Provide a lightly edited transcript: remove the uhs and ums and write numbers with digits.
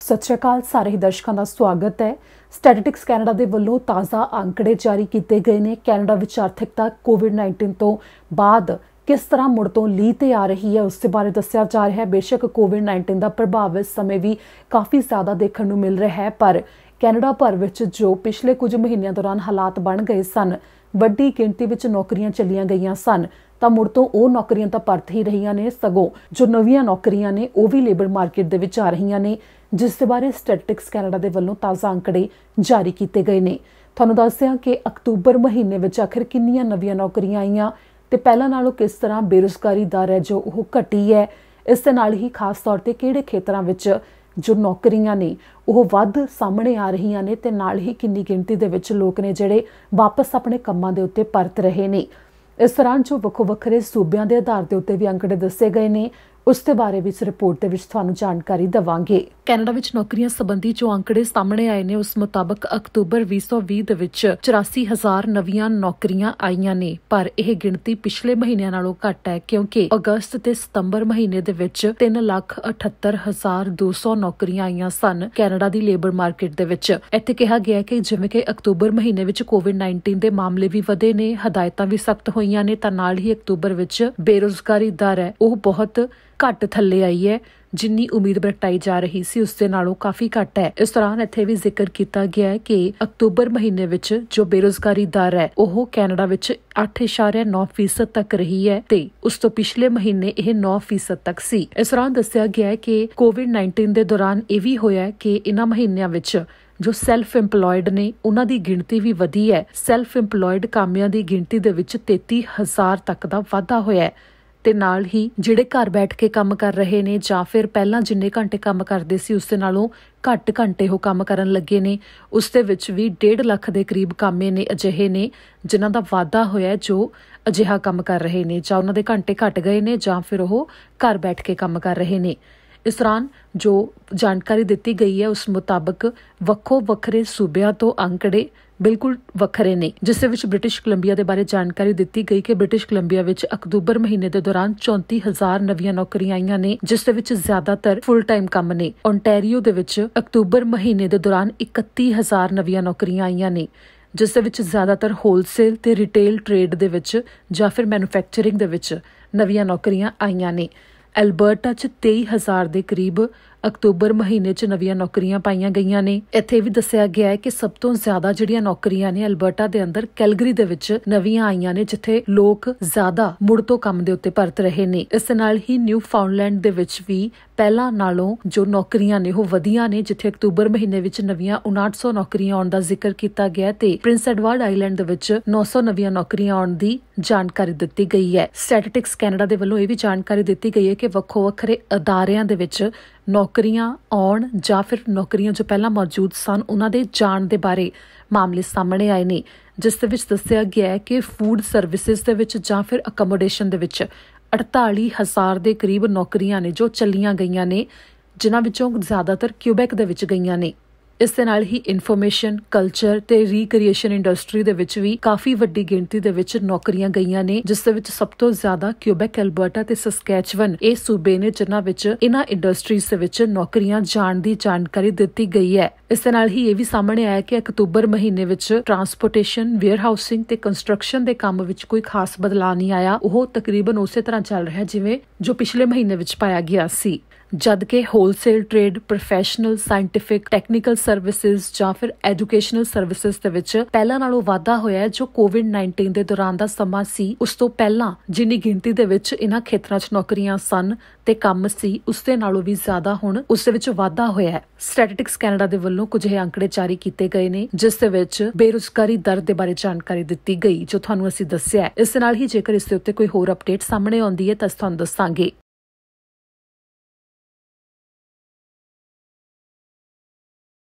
सत श्री अकाल सारे ही दर्शकों का स्वागत है। स्टैटिस्टिक्स कैनेडा के वलों ताज़ा आंकड़े जारी किए गए हैं। कैनेडा विच आर्थिकता कोविड-19 तो बाद किस तरह मुड़ तो लीह ते आ रही है उसके बारे दस्या जा रहा है। बेशक कोविड-19 का प्रभाव इस समय भी काफ़ी ज़्यादा देखने को मिल रहा है, पर कैनेडा भर विच जो पिछले कुछ महीनों दौरान हालात बन गए सन, वड्डी गिणती विच नौकरियां चलियां गईयां सन, तो मुड़ तो वो नौकरियां तो परत ही रही ने, सगों जो नवीं नौकरियां ने वो भी लेबर मार्केट दे विच आ रही ने, जिस बारे स्टैटिस्टिक्स कैनेडा के वलों ताज़ा आंकड़े जारी किए गए हैं। तुहानूं दस दिआं कि अक्तूबर महीने विच आखिर किन्नियां नवीं नौकरियां आईयां ते पहलां नालों किस तरह बेरोज़गारी दर है जो वो घटी है। इस दे नाल ही खास तौर पर किहड़े खेतरां विच जो नौकरियां ने वो वध सामने आ रही ने ते नाल ही किन्नी गिणती दे विच लोग ने जिहड़े वापस अपने कामां दे उत्ते परत रहे ने। इस दौरान जो वक्खो वक्खरे सूबियां दे आधार के उत्ते भी आंकड़े दसे गए हैं, उसके बारे भी इस रिपोर्ट के विच तुहानूं जानकारी देवांगे। कैनेडा विच नौकरियां संबंधी जो आंकड़े सामने आए ने, उस मुताबक अक्तूबर 2020 दे विच 84,000 नवीं नौकरियां आईयां ने, पर यह गिणती पिछले महीनों नालों घट है, क्योंकि अगस्त ते सितंबर महीने दे विच 3,78,200 नौकरियां आईयां सन कैनेडा दी लेबर मार्केट दे विच। इत्थे कहा गया कि जिवें कि अक्तूबर महीने विच कोविड-19 दे मामले भी वधे ने, हदायतां भी सख्त होईयां ने, तां नाल ही अक्तूबर विच बेरोज़गारी दर है वो बहुत घट थले आई है। जिन्नी उम्मीद प्रगटाई जा रही सी उससे नालों काफी घट है। इस दौरान इत्थे भी जिक्र किया गया है कि अक्तूबर महीने विच जो बेरोजगारी दर है वो कैनेडा विच 8.9% तक रही है ते उस तो पिछले महीने यह 9% तक सी। इस दौरान दस्सिया गया है कि कोविड-19 के दौरान यह भी होया कि इन्हां महीनों विच जो सैल्फ इंपलॉयड ने उन्हां दी गिणती भी वधी है। सैल्फ इंपलॉयड कामियां दी गिणती दे विच 33,000 तक दा वाधा होया है ते नाल ही जिहड़े घर बैठ के काम कर रहे ने जां फिर पहलां जिन्ने घंटे काम करदे सी उसदे नालों घट घंटे हो काम करन लगे ने, उस दे विच भी 1.5 लाख दे करीब कामे ने अजिहे ने जिन्हां दा वाधा होया जो अजिहा काम कर रहे ने, जां उन्हां दे घंटे घट गए ने जां फिर वो घर बैठ के काम कर रहे ने। इस दौरान जो जानकारी दी गई है उस मुताबक वक्खो वक्खरे सूबियां तो आंकड़े बिल्कुल वक्खरे ने, जिस विच ब्रिटिश कोलंबिया के बारे जानकारी दी गई कि ब्रिटिश कोलंबिया विच अक्तूबर महीने के दौरान 34,000 नवीं नौकरियां आईयां ने, जिस विच ज्यादातर फुल टाइम काम ने। ओंटारियो दे विच अक्तूबर महीने के दौरान 31,000 नवीं नौकरियां आईयां ने, जिस विच ज्यादातर होलसेल ते रिटेल ट्रेड दे विच जां फिर मैन्युफैक्चरिंग दे विच नवीं नौकरियां आईयां ने। एल्बर्टा च 23,000 के करीब अक्तूबर महीने च नवीं नौकरियां पाईयां गईयां ने। इत्थे भी दस्सिया गया है कि सब तो ज्यादा जिहड़ियां नौकरियां ने एल्बर्टा दे अंदर कैलगरी दे विच नवीं आईयां ने, जिथे लोग ज्यादा मुड़ तो काम दे उत्ते परत रहे ने। इस नाल ही न्यू फाउंडलैंड दे विच भी पहला नालों जो नौकरियां ने वो वधिया ने, जिथे अक्तूबर महीने विच नवीं 5900 नौकरियां आउण दा जिक्र किया गया ते प्रिंस एडवर्ड आइलैंड दे विच 900 नवीं नौकरियां आउण दी जानकारी दी गई है। स्टैटिस्टिक्स कैनेडा दे वल्लों यह भी जानकारी दी गई है कि वक्खो वक्खरे अदारियां दे विच नौकरियां आउण जां फिर नौकरियां जो पहला मौजूद सन उन्हां दे जाण दे बारे मामले सामने आए ने, जिस दे विच दस्सिया गया है कि फूड सर्विसिज दे विच जां फिर अकोमोडेशन दे विच 48,000 के करीब नौकरियां ने जो चलियां गईयां ने, जिन्हां विचों ज्यादातर क्यूबैक दे विच गईयां ने। इस दे नाल ही इन्फॉर्मेशन कल्चर ते रिक्रिएशन इंडस्ट्री दे विच भी काफी वड्डी गिणती दे विच नौकरियां गईयां ने, जिस दे विच सब तो ज्यादा क्यूबैक, एल्बर्टा ते सस्कैचवन ये सूबे ने जिन्हां विच इन्हां इंडस्ट्रीज दे विच नौकरियां जाण दी जानकारी दी गई है। इस दे नाल ही ये भी सामने आया कि अक्तूबर महीने विच ट्रांसपोर्टेशन, वेयर हाउसिंग ते कंस्ट्रक्शन दे काम विच कोई खास बदलाव नहीं आया। वो तकरीबन उसे तरह चल रहा है जिवें जो पिछले महीने विच पाया गया सी, जद के wholesale trade, professional, scientific, technical services जां फिर एजुकेशनल सर्विसिज दे विच पहला नालों वाधा होया है। जो कोविड-19 दे दौरान दा समा सी उस तो पहला जिन्नी गिणती दे विच इन्हां खेतरां च नौकरियां सन ते काम सी उसदे नालों भी ज्यादा हुण उस दे विच वाधा होया है। स्टैटिस्टिक्स कैनेडा दे वल्लों कुछ आंकड़े जारी किए गए ने, जिस दे विच बेरोजगारी दर दे बारे जानकारी दी गई जो तुहानूं असीं दस्सिआ है। इस नाल ही जेकर इस दे उत्ते कोई होर अपडेट सामने आउंदी है तां तुहानूं दस्सांगे।